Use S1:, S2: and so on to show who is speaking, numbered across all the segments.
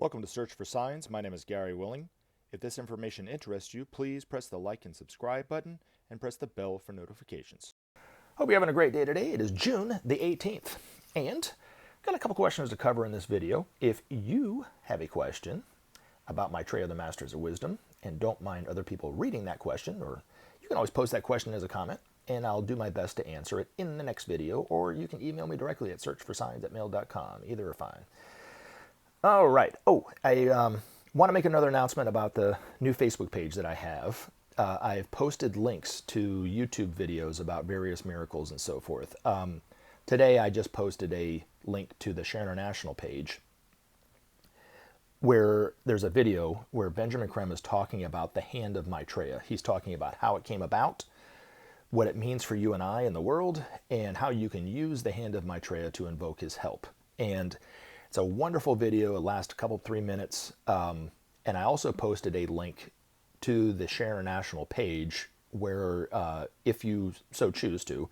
S1: Welcome to Search for Signs. My name is Gary Willing. If this information interests you, please press the like and subscribe button and press the bell for notifications.
S2: Hope you're having a great day today. It is June the 18th, and got a couple questions to cover in this video. If you have a question about Maitreya, the Masters of Wisdom, and don't mind other people reading that question, or you can always post that question as a comment, and I'll do my best to answer it in the next video, or you can email me directly at searchforsigns@mail.com. Either are fine. All right. I want to make another announcement about the new Facebook page that I have. I've posted links to YouTube videos about various miracles and so forth. Today I just posted a link to the Share International page where there's a video where Benjamin Creme is talking about the hand of Maitreya. He's talking about how it came about, what it means for you and I in the world, and how you can use the hand of Maitreya to invoke his help. And it's a wonderful video. It lasts a couple, 3 minutes. And I also posted a link to the Share International page where, if you so choose to,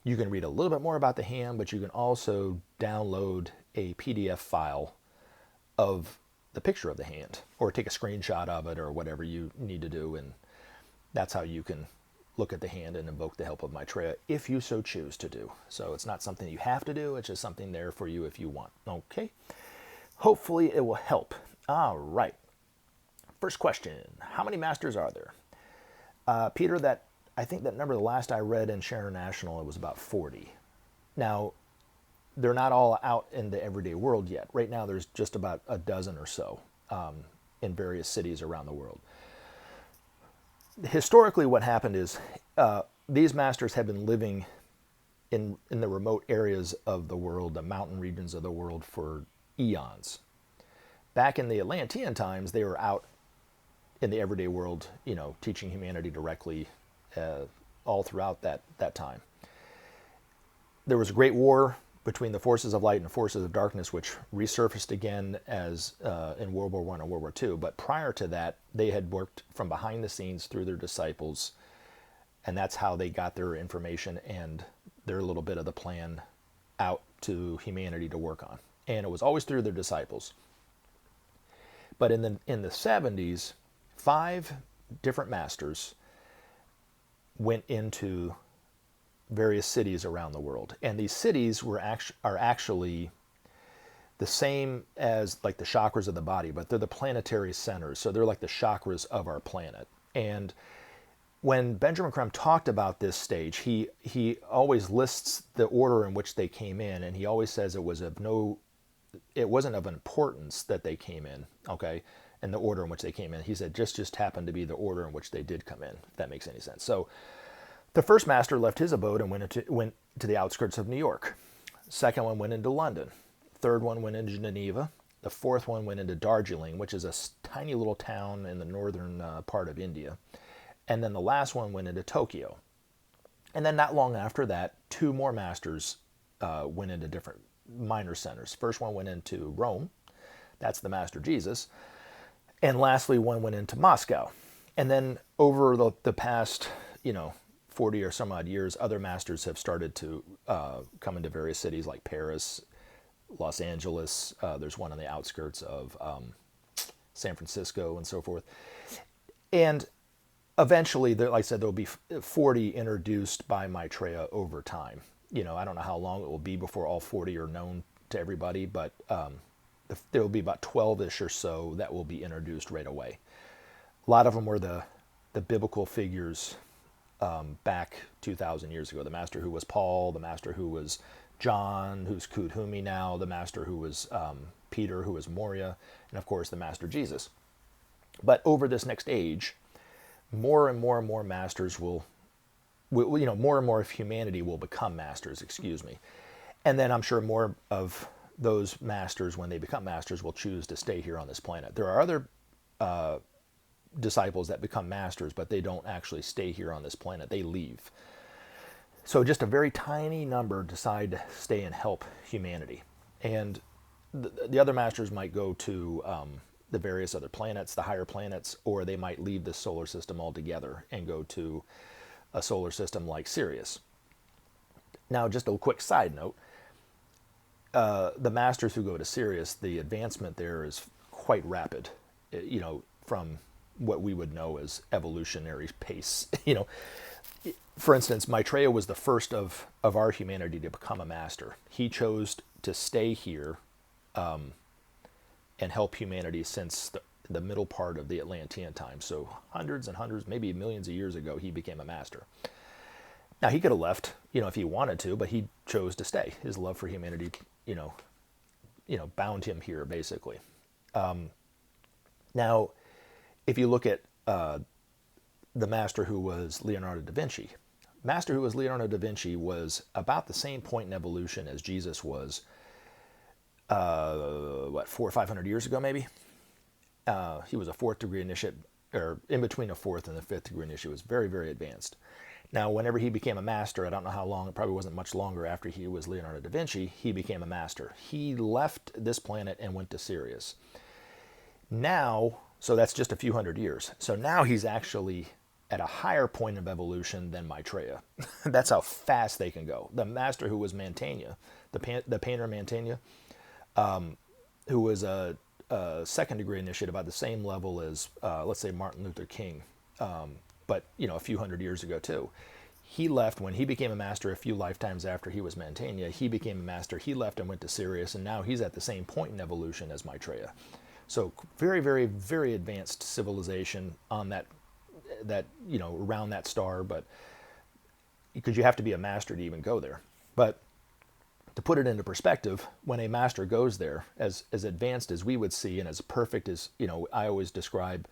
S2: you can read a little bit more about the hand, but you can also download a PDF file of the picture of the hand, or take a screenshot of it, or whatever you need to do. And that's how you can look at the hand and invoke the help of Maitreya if you so choose to do. So it's not something you have to do. It's just something there for you if you want. Okay. Hopefully it will help. All right. First question. How many masters are there? Peter, I think that number, the last I read in Share International, it was about 40. Now, they're not all out in the everyday world yet. Right now, there's just about a dozen or so in various cities around the world. Historically, what happened is these masters have been living in the remote areas of the world, the mountain regions of the world, for eons. Back in the Atlantean times, they were out in the everyday world, teaching humanity directly all throughout that time. There was a great war between the forces of light and the forces of darkness, which resurfaced again as in World War I and World War II. But prior to that, they had worked from behind the scenes through their disciples, and that's how they got their information and their little bit of the plan out to humanity to work on. And it was always through their disciples. But in the 70s, 5 different masters went into various cities around the world, and these cities are actually the same as like the chakras of the body, but they're the planetary centers. So they're like the chakras of our planet. And when Benjamin Creme talked about this stage, he always lists the order in which they came in, and he always says it wasn't of importance that they came in, okay, and the order in which they came in. He said just happened to be the order in which they did come in, if that makes any sense. So the first master left his abode and went to the outskirts of New York. Second one went into London. Third one went into Geneva. The fourth one went into Darjeeling, which is a tiny little town in the northern part of India. And then the last one went into Tokyo. And then not long after that, 2 more masters went into different minor centers. First one went into Rome. That's the Master Jesus. And lastly, one went into Moscow. And then over the past, 40 or some odd years, other masters have started to come into various cities like Paris, Los Angeles. There's one on the outskirts of San Francisco and so forth. And eventually, like I said, there'll be 40 introduced by Maitreya over time. I don't know how long it will be before all 40 are known to everybody, but there will be about 12-ish or so that will be introduced right away. A lot of them were the biblical figures back 2,000 years ago. The master who was Paul, the master who was John, who's Kudhumi now, the master who was Peter, who was Moria, and of course the Master Jesus. But over this next age, more and more and more masters more and more of humanity will become masters, And then I'm sure more of those masters, when they become masters, will choose to stay here on this planet. There are other disciples that become masters, but they don't actually stay here on this planet. They leave. So just a very tiny number decide to stay and help humanity. And the other masters might go to the various other planets, the higher planets, or they might leave the solar system altogether and go to a solar system like Sirius. Now, just a quick side note, the masters who go to Sirius, the advancement there is quite rapid, from what we would know as evolutionary pace. For instance, Maitreya was the first of our humanity to become a master. He chose to stay here and help humanity since the middle part of the Atlantean time. So hundreds and hundreds, maybe millions of years ago, he became a master. Now, he could have left, if he wanted to, but he chose to stay. His love for humanity, bound him here, basically. Now, if you look at the master who was Leonardo da Vinci, was about the same point in evolution as Jesus was, 400 or 500 years ago, maybe? He was a fourth degree initiate, or in between a fourth and a fifth degree initiate, was very, very advanced. Now, whenever he became a master, I don't know how long, it probably wasn't much longer after he was Leonardo da Vinci, he became a master. He left this planet and went to Sirius. Now, so that's just a few hundred years. So now he's actually at a higher point of evolution than Maitreya. That's how fast they can go. The master who was Mantegna, the painter Mantegna, who was a second degree initiate, about the same level as, let's say, Martin Luther King, but a few hundred years ago too. He left when he became a master a few lifetimes after he was Mantegna. He became a master. He left and went to Sirius, and now he's at the same point in evolution as Maitreya. So very, very, very advanced civilization on that around that star, but because you have to be a master to even go there. But to put it into perspective, when a master goes there, as advanced as we would see and as perfect as, I always describe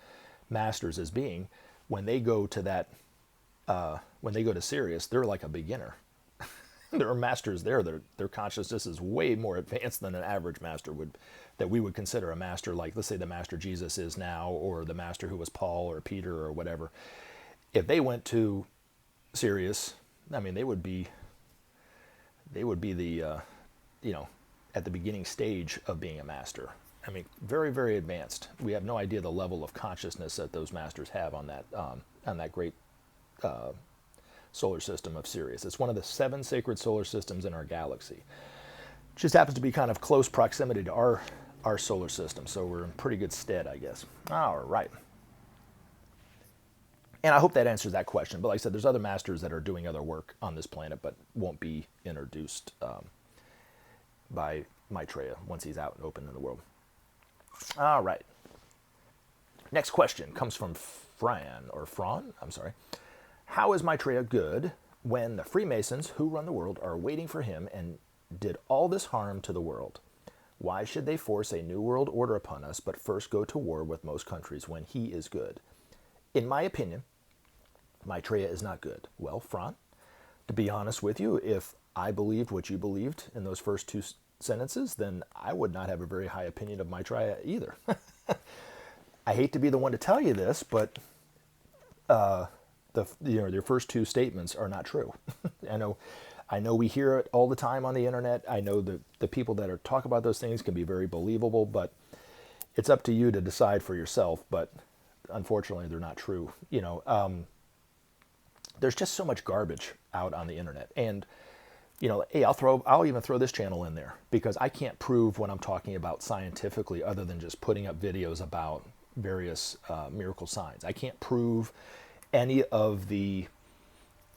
S2: masters as being, when they go to that, when they go to Sirius, they're like a beginner. There are masters there that their consciousness is way more advanced than an average master that we would consider a master, like, let's say, the master Jesus is now, or the master who was Paul or Peter or whatever. If they went to Sirius, I mean, they would be the, at the beginning stage of being a master. I mean, very, very advanced. We have no idea the level of consciousness that those masters have on that great solar system of Sirius. It's one of the 7 sacred solar systems in our galaxy. It just happens to be kind of close proximity to our solar system, so we're in pretty good stead, I guess. All right. And I hope that answers that question. But like I said, there's other masters that are doing other work on this planet, but won't be introduced by Maitreya once he's out and open in the world. All right. Next question comes from Fran. How is Maitreya good when the Freemasons who run the world are waiting for him and did all this harm to the world? Why should they force a new world order upon us, but first go to war with most countries when he is good? In my opinion, Maitreya is not good. Well, Fran, to be honest with you, if I believed what you believed in those first 2 sentences, then I would not have a very high opinion of Maitreya either. I hate to be the one to tell you this, but your first 2 statements are not true. I know we hear it all the time on the internet. I know the people that talk about those things can be very believable, but it's up to you to decide for yourself. But unfortunately, they're not true. There's just so much garbage out on the internet, and hey, I'll even throw this channel in there because I can't prove what I'm talking about scientifically other than just putting up videos about various miracle signs. I can't prove any of the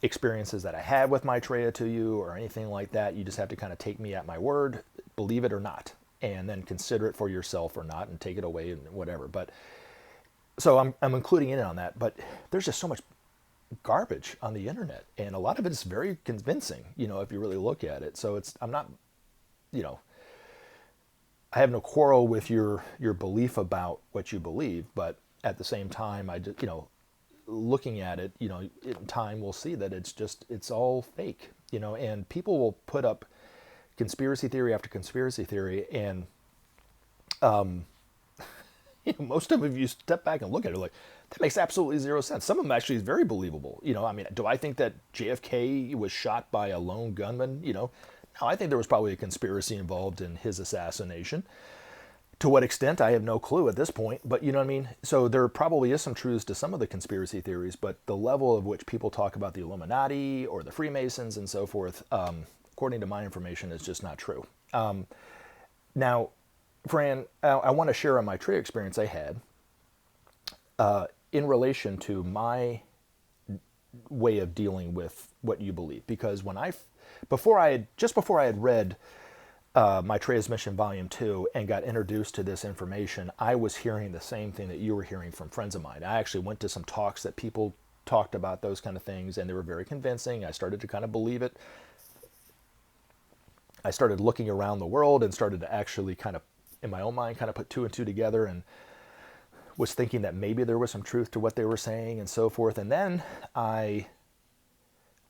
S2: experiences that I had with Maitreya to you or anything like that. You just have to kind of take me at my word, believe it or not, and then consider it for yourself or not and take it away and whatever. But so I'm including in on that, but there's just so much garbage on the internet, and a lot of it is very convincing, if you really look at it. So I'm not, I have no quarrel with your belief about what you believe, but at the same time, I just, looking at it, in time we'll see that it's all fake, and people will put up conspiracy theory after conspiracy theory, and most of them, if you step back and look at it, like, that makes absolutely zero sense. Some of them actually is very believable. I mean, do I think that JFK was shot by a lone gunman? No, I think there was probably a conspiracy involved in his assassination. To what extent, I have no clue at this point, but you know what I mean? So there probably is some truths to some of the conspiracy theories, but the level of which people talk about the Illuminati or the Freemasons and so forth, according to my information, is just not true. Now, Fran, I want to share a Maitreya experience I had in relation to my way of dealing with what you believe. Because before I had read Maitreya's Mission Volume 2 and got introduced to this information, I was hearing the same thing that you were hearing from friends of mine. I actually went to some talks that people talked about those kind of things, and they were very convincing. I started to kind of believe it. I started looking around the world and started to actually kind of, in my own mind, kind of put two and two together, and was thinking that maybe there was some truth to what they were saying and so forth. And then I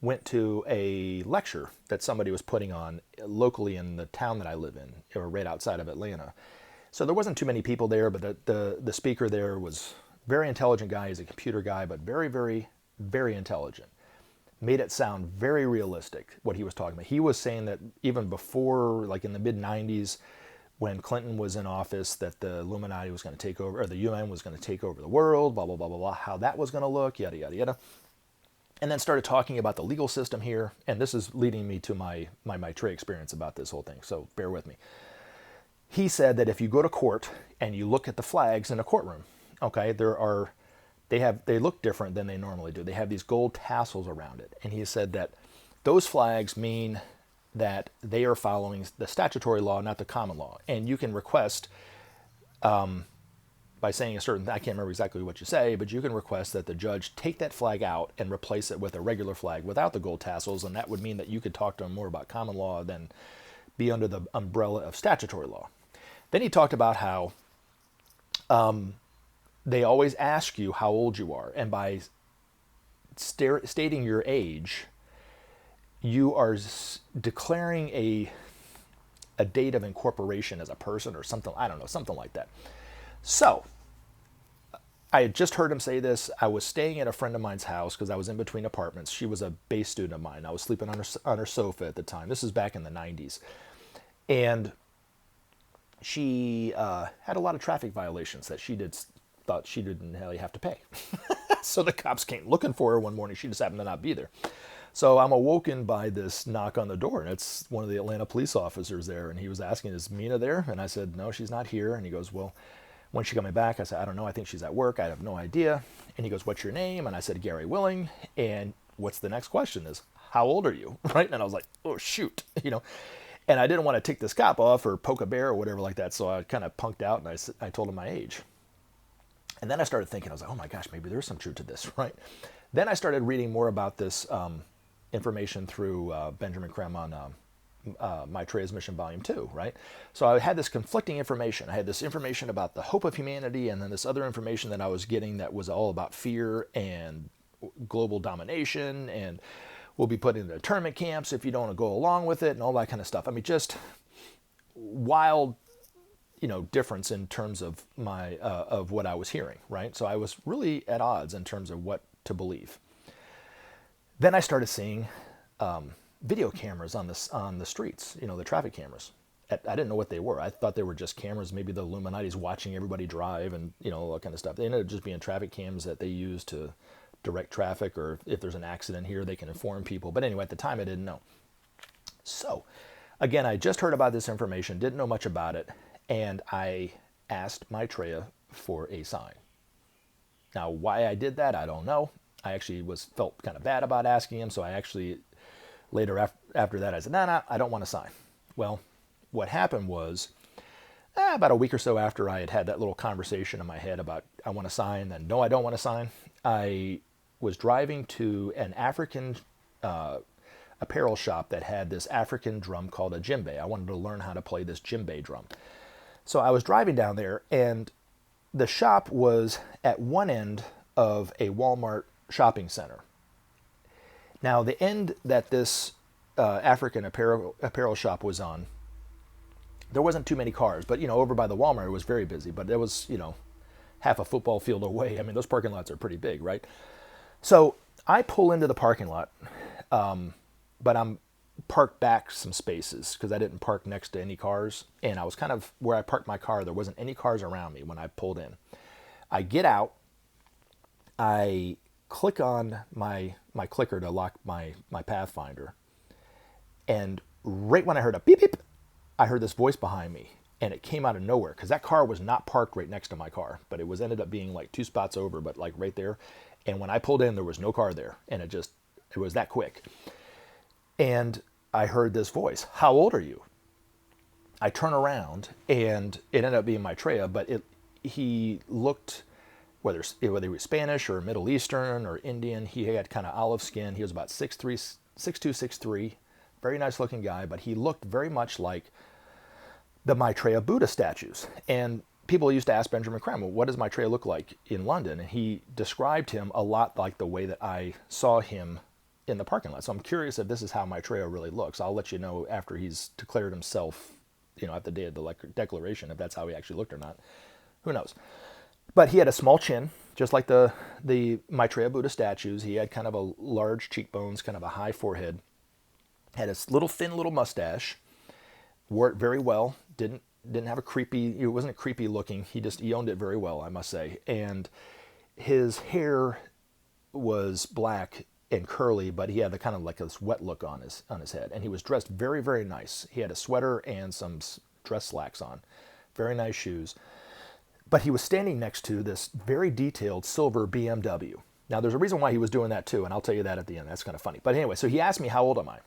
S2: went to a lecture that somebody was putting on locally in the town that I live in, or right outside of Atlanta. So there wasn't too many people there, but the speaker there was a very intelligent guy. He's a computer guy, but very, very, very intelligent. Made it sound very realistic, what he was talking about. He was saying that even before, like in the mid-90s, when Clinton was in office, that the Illuminati was going to take over, or the UN was going to take over the world, blah, blah, blah, blah, blah, how that was going to look, yada, yada, yada. And then started talking about the legal system here. And this is leading me to my Maitreya experience about this whole thing, so bear with me. He said that if you go to court and you look at the flags in a courtroom, okay, they look different than they normally do. They have these gold tassels around it. And he said that those flags mean that they are following the statutory law, not the common law. And you can request, by saying a certain, I can't remember exactly what you say, but you can request that the judge take that flag out and replace it with a regular flag without the gold tassels. And that would mean that you could talk to them more about common law than be under the umbrella of statutory law. Then he talked about how they always ask you how old you are. And by stating your age, you are declaring a date of incorporation as a person or something, I don't know, something like that. So, I had just heard him say this. I was staying at a friend of mine's house because I was in between apartments. She was a base student of mine. I was sleeping on her sofa at the time. This is back in the 90s. And she had a lot of traffic violations that thought she didn't really have to pay. So the cops came looking for her one morning. She just happened to not be there. So I'm awoken by this knock on the door, and it's one of the Atlanta police officers there, and he was asking, is Mina there? And I said, no, she's not here. And he goes, well, when's she coming back? I said, I don't know. I think she's at work. I have no idea. And he goes, what's your name? And I said, Gary Willing. And what's the next question is, how old are you? Right? And I was like, oh, shoot, And I didn't want to tick this cop off or poke a bear or whatever like that, so I kind of punked out, and I told him my age. And then I started thinking, I was like, oh my gosh, maybe there's some truth to this, right? Then I started reading more about this information through Benjamin Creme on Maitreya's Mission Volume 2, right? So I had this conflicting information. I had this information about the hope of humanity, and then this other information that I was getting that was all about fear and global domination, and we'll be put into internment camps if you don't go along with it, and all that kind of stuff. I mean, just wild, difference in terms of of what I was hearing, right? So I was really at odds in terms of what to believe. Then I started seeing video cameras on the streets, the traffic cameras. I didn't know what they were. I thought they were just cameras, maybe the Illuminati's watching everybody drive and, all that kind of stuff. They ended up just being traffic cams that they use to direct traffic, or if there's an accident here, they can inform people. But anyway, at the time, I didn't know. So, again, I just heard about this information, didn't know much about it, and I asked Maitreya for a sign. Now, why I did that, I don't know. I actually felt kind of bad about asking him, so I actually, later after that, I said, no, I don't want a sign. Well, what happened was, about a week or so after I had that little conversation in my head about I want a sign, then no, I don't want a sign, I was driving to an African apparel shop that had this African drum called a djembe. I wanted to learn how to play this djembe drum. So I was driving down there, and the shop was at one end of a Walmart shopping center. Now, the end that this African apparel shop was on, there wasn't too many cars, but, over by the Walmart, it was very busy, but it was, half a football field away. I mean, those parking lots are pretty big, right? So I pull into the parking lot, but I'm parked back some spaces because I didn't park next to any cars. And I was kind of where I parked my car, there wasn't any cars around me when I pulled in. I get out, I click on my clicker to lock my Pathfinder. And right when I heard a beep, beep, I heard this voice behind me. and it came out of nowhere because that car was not parked right next to my car, but it was ended up being like 2 spots over, but like right there. And when I pulled in, there was no car there, and it was that quick. And I heard this voice, "How old are you?" I turn around, and it ended up being Maitreya, but he looked, whether he was Spanish or Middle Eastern or Indian, he had kind of olive skin. He was about 6'3", 6'2", 6'3", very nice looking guy, but he looked very much like the Maitreya Buddha statues. And people used to ask Benjamin Creme, well, what does Maitreya look like in London? And he described him a lot like the way that I saw him in the parking lot. So I'm curious if this is how Maitreya really looks. I'll let you know after he's declared himself, at the day of the declaration, if that's how he actually looked or not. Who knows? But he had a small chin, just like the Maitreya Buddha statues. He had kind of a large cheekbones, kind of a high forehead, had a thin little mustache, wore it very well, didn't have it wasn't creepy looking. He owned it very well, I must say. And his hair was black and curly, but he had the kind of like this wet look on his head. And he was dressed very, very nice. He had a sweater and some dress slacks on. Very nice shoes. But he was standing next to this very detailed silver BMW. Now, there's a reason why he was doing that too, and I'll tell you that at the end. That's kind of funny. But anyway, so he asked me, how old am I?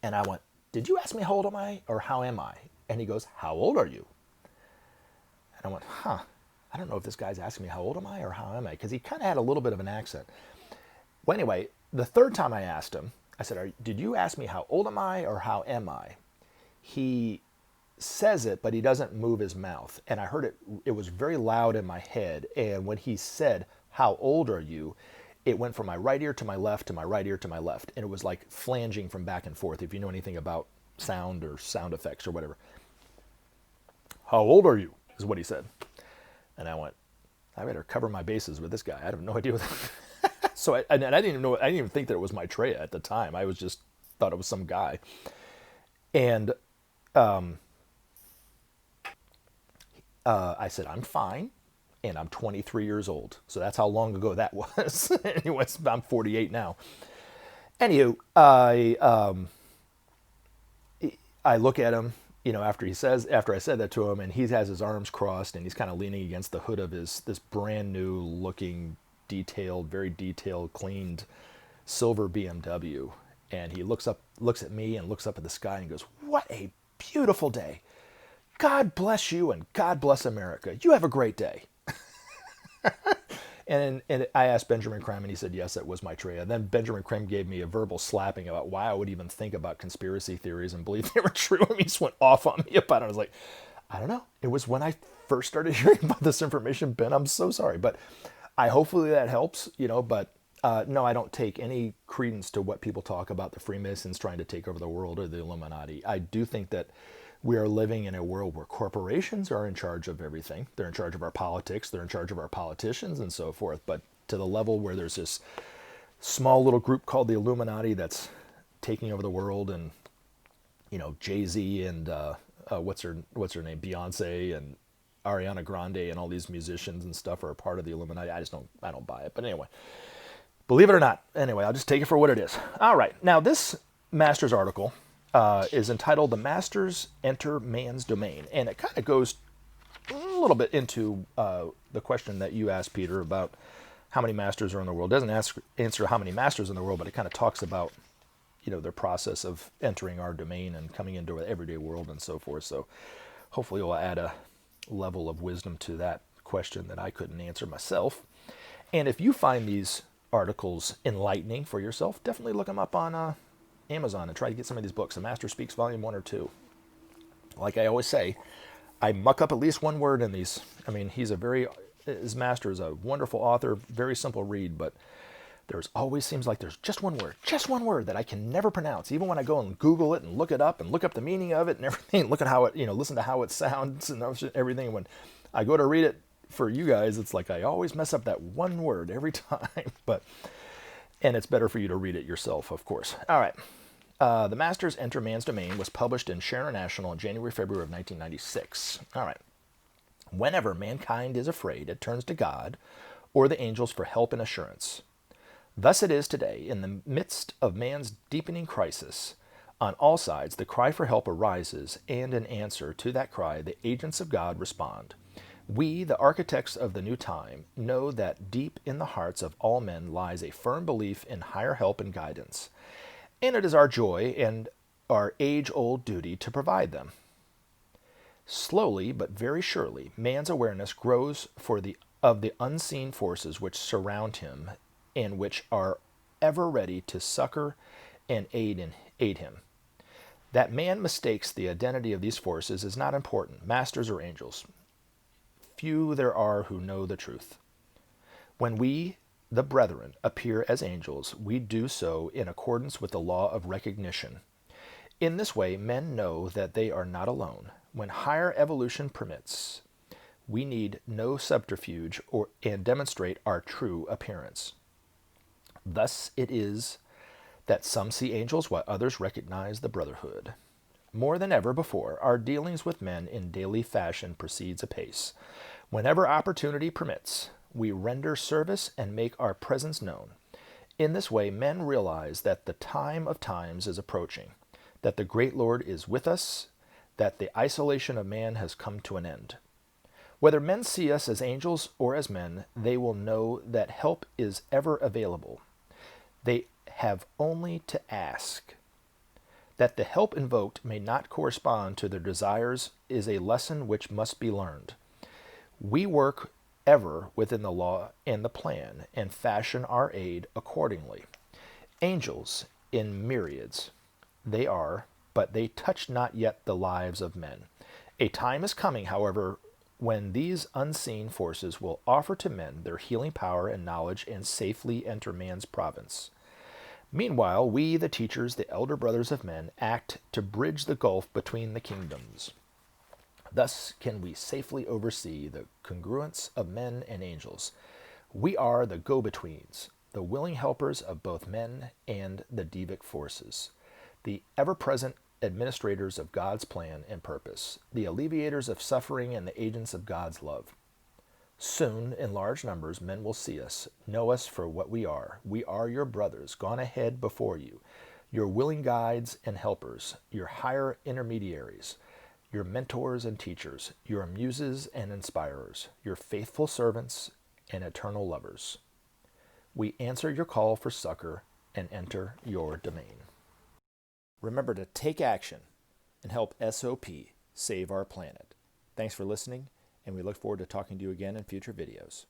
S2: And I went, did you ask me how old am I or how am I? And he goes, how old are you? And I went, I don't know if this guy's asking me how old am I or how am I? Because he kind of had a little bit of an accent. Well, anyway, the third time I asked him, I said, did you ask me how old am I or how am I? He says it, but he doesn't move his mouth. And I heard it was very loud in my head. And when he said, how old are you? It went from my right ear to my left to my right ear to my left. And it was like flanging from back and forth, if you know anything about sound or sound effects or whatever. How old are you? Is what he said. And I went, I better cover my bases with this guy. I have no idea what So I didn't even know. I didn't even think that it was Maitreya at the time. I was just thought it was some guy. And I said, I'm fine, and I'm 23 years old. So that's how long ago that was. Anyways, I'm 48 now. Anywho, I look at him, after I said that to him, and he has his arms crossed, and he's kind of leaning against the hood of this brand new looking, very detailed, cleaned silver BMW. And he looks at me and looks up at the sky and goes, what a beautiful day. God bless you and God bless America. You have a great day. and I asked Benjamin Creme, and he said, yes, it was Maitreya. Then Benjamin Creme gave me a verbal slapping about why I would even think about conspiracy theories and believe they were true. And he just went off on me about it. I was like, I don't know. It was when I first started hearing about this information, Ben. I'm so sorry. But hopefully that helps, but no, I don't take any credence to what people talk about the Freemasons trying to take over the world or the Illuminati. I do think that we are living in a world where corporations are in charge of everything. They're in charge of our politics. They're in charge of our politicians and so forth. But to the level where there's this small little group called the Illuminati that's taking over the world, and Jay-Z and what's her name, Beyonce and Ariana Grande and all these musicians and stuff are a part of the Illuminati. I don't buy it. But anyway, believe it or not. Anyway, I'll just take it for what it is. All right. Now, this Masters article is entitled "The Masters Enter Man's Domain." And it kind of goes a little bit into the question that you asked, Peter, about how many masters are in the world. It doesn't answer how many masters in the world, but it kind of talks about, their process of entering our domain and coming into the everyday world and so forth. So hopefully it will add a level of wisdom to that question that I couldn't answer myself. And if you find these articles enlightening for yourself, definitely look them up on Amazon and try to get some of these books. The Master Speaks Volume 1 or 2. Like I always say, I muck up at least one word in these. I mean, his master is a wonderful author, very simple read, but there's always seems like there's just one word that I can never pronounce. Even when I go and Google it and look it up and look up the meaning of it and everything, look at how it, listen to how it sounds and everything. When I go to read it for you guys, it's like I always mess up that one word every time. And it's better for you to read it yourself, of course. All right. The Masters Enter Man's Domain was published in Share International in January, February of 1996. All right. Whenever mankind is afraid, it turns to God or the angels for help and assurance. Thus it is today, in the midst of man's deepening crisis, On all sides, the cry for help arises, and in answer to that cry, the agents of God respond. We, the architects of the new time, know that deep in the hearts of all men lies a firm belief in higher help and guidance, and it is our joy and our age-old duty to provide them. Slowly but very surely, man's awareness grows of the unseen forces which surround him and which are ever ready to succor and aid him. That man mistakes the identity of these forces is not important, masters or angels. Few there are who know the truth. When we, the brethren, appear as angels, we do so in accordance with the law of recognition. In this way, men know that they are not alone. When higher evolution permits, we need no subterfuge and demonstrate our true appearance. Thus it is that some see angels while others recognize the brotherhood. More than ever before, our dealings with men in daily fashion proceeds apace. Whenever opportunity permits, we render service and make our presence known. In this way, men realize that the time of times is approaching, that the great Lord is with us, that the isolation of man has come to an end. Whether men see us as angels or as men, they will know that help is ever available. They have only to ask. That the help invoked may not correspond to their desires is a lesson which must be learned. We work ever within the law and the plan, and fashion our aid accordingly. Angels, in myriads, they are, but they touch not yet the lives of men. A time is coming, however, when these unseen forces will offer to men their healing power and knowledge and safely enter man's province. Meanwhile, we, the teachers, the elder brothers of men, act to bridge the gulf between the kingdoms. Thus can we safely oversee the congruence of men and angels. We are the go-betweens, the willing helpers of both men and the devic forces, the ever-present administrators of God's plan and purpose, the alleviators of suffering and the agents of God's love. Soon, in large numbers, men will see us, know us for what we are. We are your brothers, gone ahead before you, your willing guides and helpers, your higher intermediaries, your mentors and teachers, your muses and inspirers, your faithful servants and eternal lovers. We answer your call for succor and enter your domain.
S1: Remember to take action and help SOP save our planet. Thanks for listening, and we look forward to talking to you again in future videos.